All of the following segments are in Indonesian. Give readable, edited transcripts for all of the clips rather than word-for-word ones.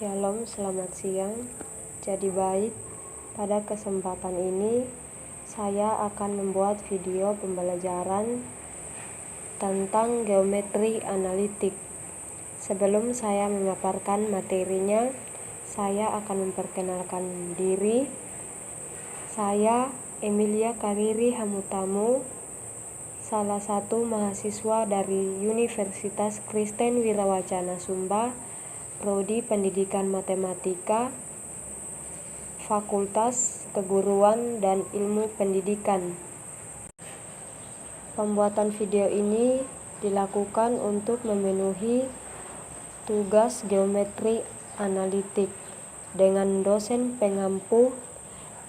Shalom, selamat siang. Jadi baik, pada kesempatan ini saya akan membuat video pembelajaran tentang geometri analitik. Sebelum saya memaparkan materinya, saya akan memperkenalkan diri. Saya Emilia Kariri Hamutamu, salah satu mahasiswa dari Universitas Kristen Wirawacana Sumba, Prodi Pendidikan Matematika, Fakultas Keguruan dan Ilmu Pendidikan. Pembuatan video ini dilakukan untuk memenuhi tugas geometri analitik dengan dosen pengampu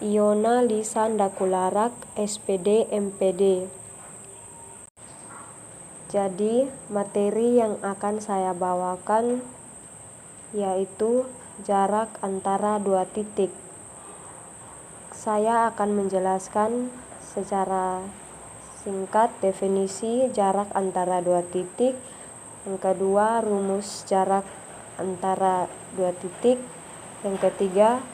Iona Lisan Dakularak, SPD MPD. Jadi, materi yang akan saya bawakan yaitu jarak antara dua titik. Saya akan menjelaskan secara singkat definisi jarak antara dua titik. Yang kedua, rumus jarak antara dua titik. Yang ketiga,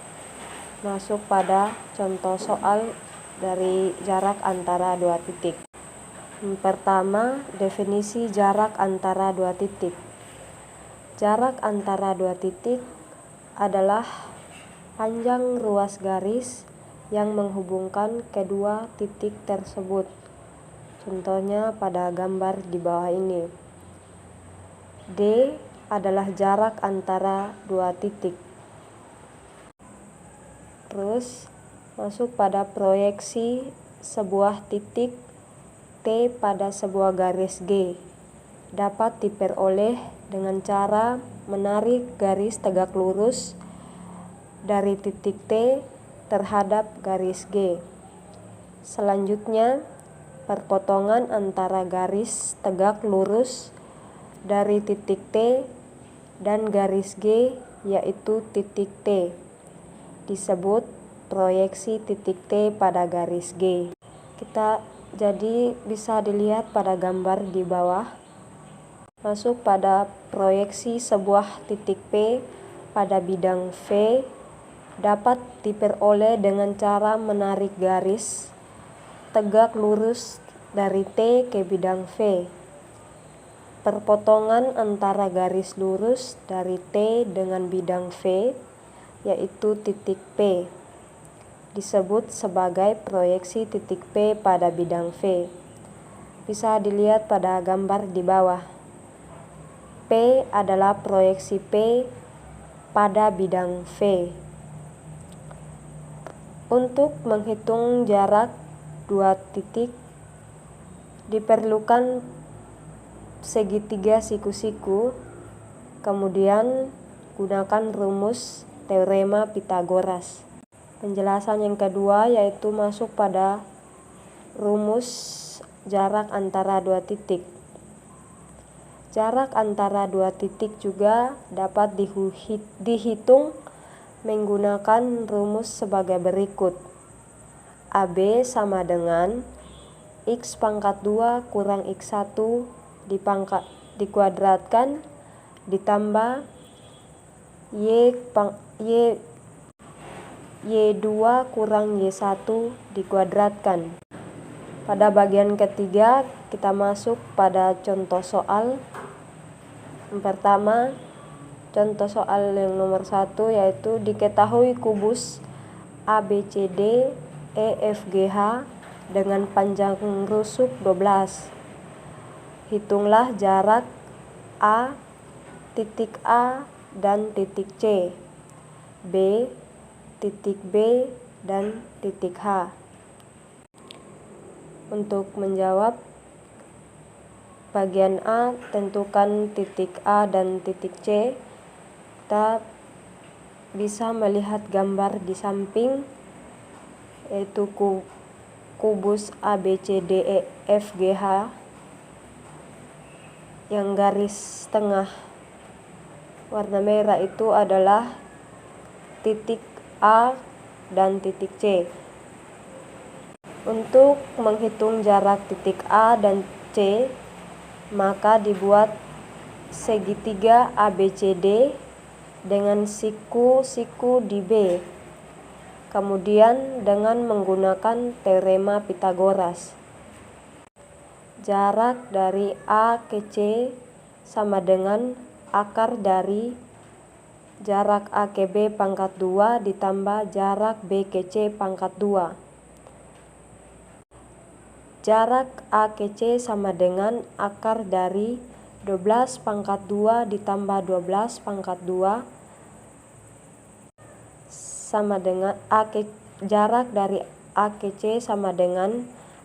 masuk pada contoh soal dari jarak antara dua titik. Yang pertama, definisi jarak antara dua titik. Jarak antara dua titik adalah panjang ruas garis yang menghubungkan kedua titik tersebut. Contohnya pada gambar di bawah ini. D adalah jarak antara dua titik. Terus masuk pada proyeksi sebuah titik T pada sebuah garis G. Dapat diperoleh dengan cara menarik garis tegak lurus dari titik T terhadap garis G. Selanjutnya, perpotongan antara garis tegak lurus dari titik T dan garis G yaitu titik T disebut proyeksi titik T pada garis G. Jadi bisa dilihat pada gambar di bawah. Masuk pada proyeksi sebuah titik P pada bidang V dapat diperoleh dengan cara menarik garis tegak lurus dari T ke bidang V. Perpotongan antara garis lurus dari T dengan bidang V yaitu titik P disebut sebagai proyeksi titik P pada bidang V. Bisa dilihat pada gambar di bawah. P adalah proyeksi P pada bidang V. Untuk menghitung jarak dua titik diperlukan segitiga siku-siku. Kemudian gunakan rumus teorema Pythagoras. Penjelasan yang kedua yaitu masuk pada rumus jarak antara dua titik. Jarak antara dua titik juga dapat dihitung menggunakan rumus sebagai berikut. AB sama dengan X pangkat 2 kurang X1 dikuadratkan ditambah Y2 kurang Y1 dikuadratkan. Pada bagian ketiga kita masuk pada contoh soal. Yang pertama, contoh soal yang nomor 1 yaitu diketahui kubus ABCD EFGH dengan panjang rusuk 12. Hitunglah jarak A, titik A dan titik C, B, titik B dan titik H. Untuk menjawab bagian A, tentukan titik A dan titik C. Kita bisa melihat gambar di samping yaitu kubus ABCDEFGH yang garis tengah warna merah itu adalah titik A dan titik C. Untuk menghitung jarak titik A dan C, maka dibuat segitiga ABCD dengan siku-siku di B. Kemudian dengan menggunakan teorema Pythagoras. Jarak dari A ke C sama dengan akar dari jarak A ke B pangkat 2 ditambah jarak B ke C pangkat 2. Jarak A ke C sama dengan akar dari 12 pangkat 2 ditambah 12 pangkat 2 sama dengan jarak dari A ke C sama dengan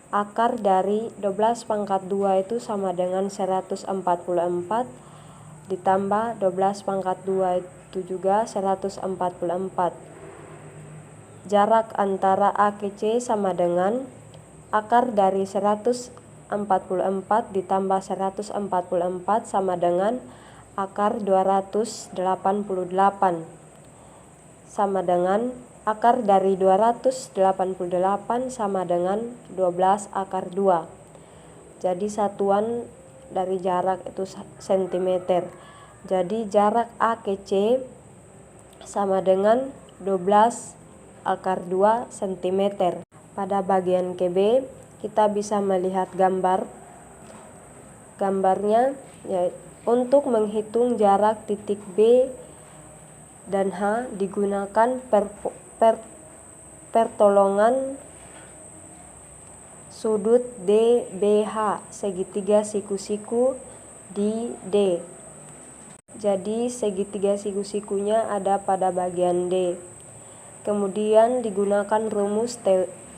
akar dari 12 pangkat 2 itu sama dengan 144 ditambah 12 pangkat 2 itu juga 144. Jarak antara A ke C sama dengan akar dari 144 ditambah 144 sama dengan akar 288 sama dengan akar dari 288 sama dengan 12 akar 2. Jadi satuan dari jarak itu cm. Jadi jarak A ke C sama dengan 12 akar 2 cm. Pada bagian KB kita bisa melihat gambarnya ya, untuk menghitung jarak titik B dan H digunakan pertolongan sudut DBH segitiga siku-siku di D. Jadi segitiga siku-sikunya ada pada bagian D. Kemudian digunakan rumus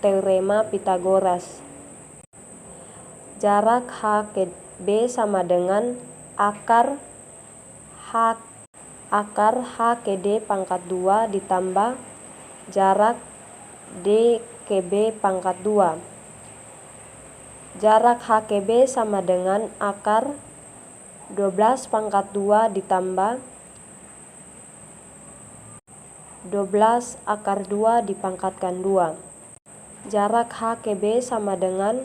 teorema Pythagoras. Jarak H ke B sama dengan akar H ke D pangkat 2 ditambah jarak D ke B pangkat 2. Jarak H ke B sama dengan akar 12 pangkat 2 ditambah 12 akar 2 dipangkatkan 2. Jarak H ke B sama dengan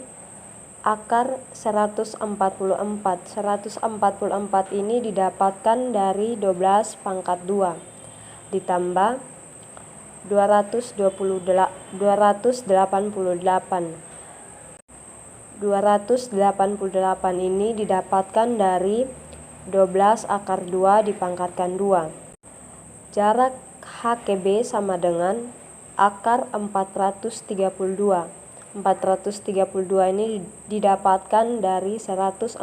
akar 144. 144 ini didapatkan dari 12 pangkat 2 ditambah 288. 288 ini didapatkan dari 12 akar 2 dipangkatkan 2. Jarak H ke B sama dengan akar 432. 432 ini didapatkan dari 144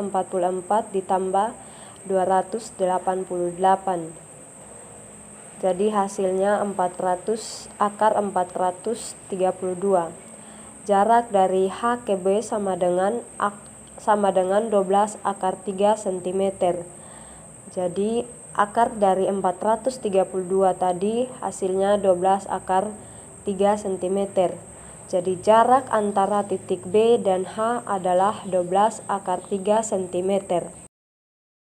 ditambah 288. Jadi hasilnya akar 432. Jarak dari H ke B sama dengan 12 akar 3 cm. Jadi akar dari 432 tadi hasilnya 12 akar 3 cm. Jadi jarak antara titik B dan H adalah 12 akar 3 cm.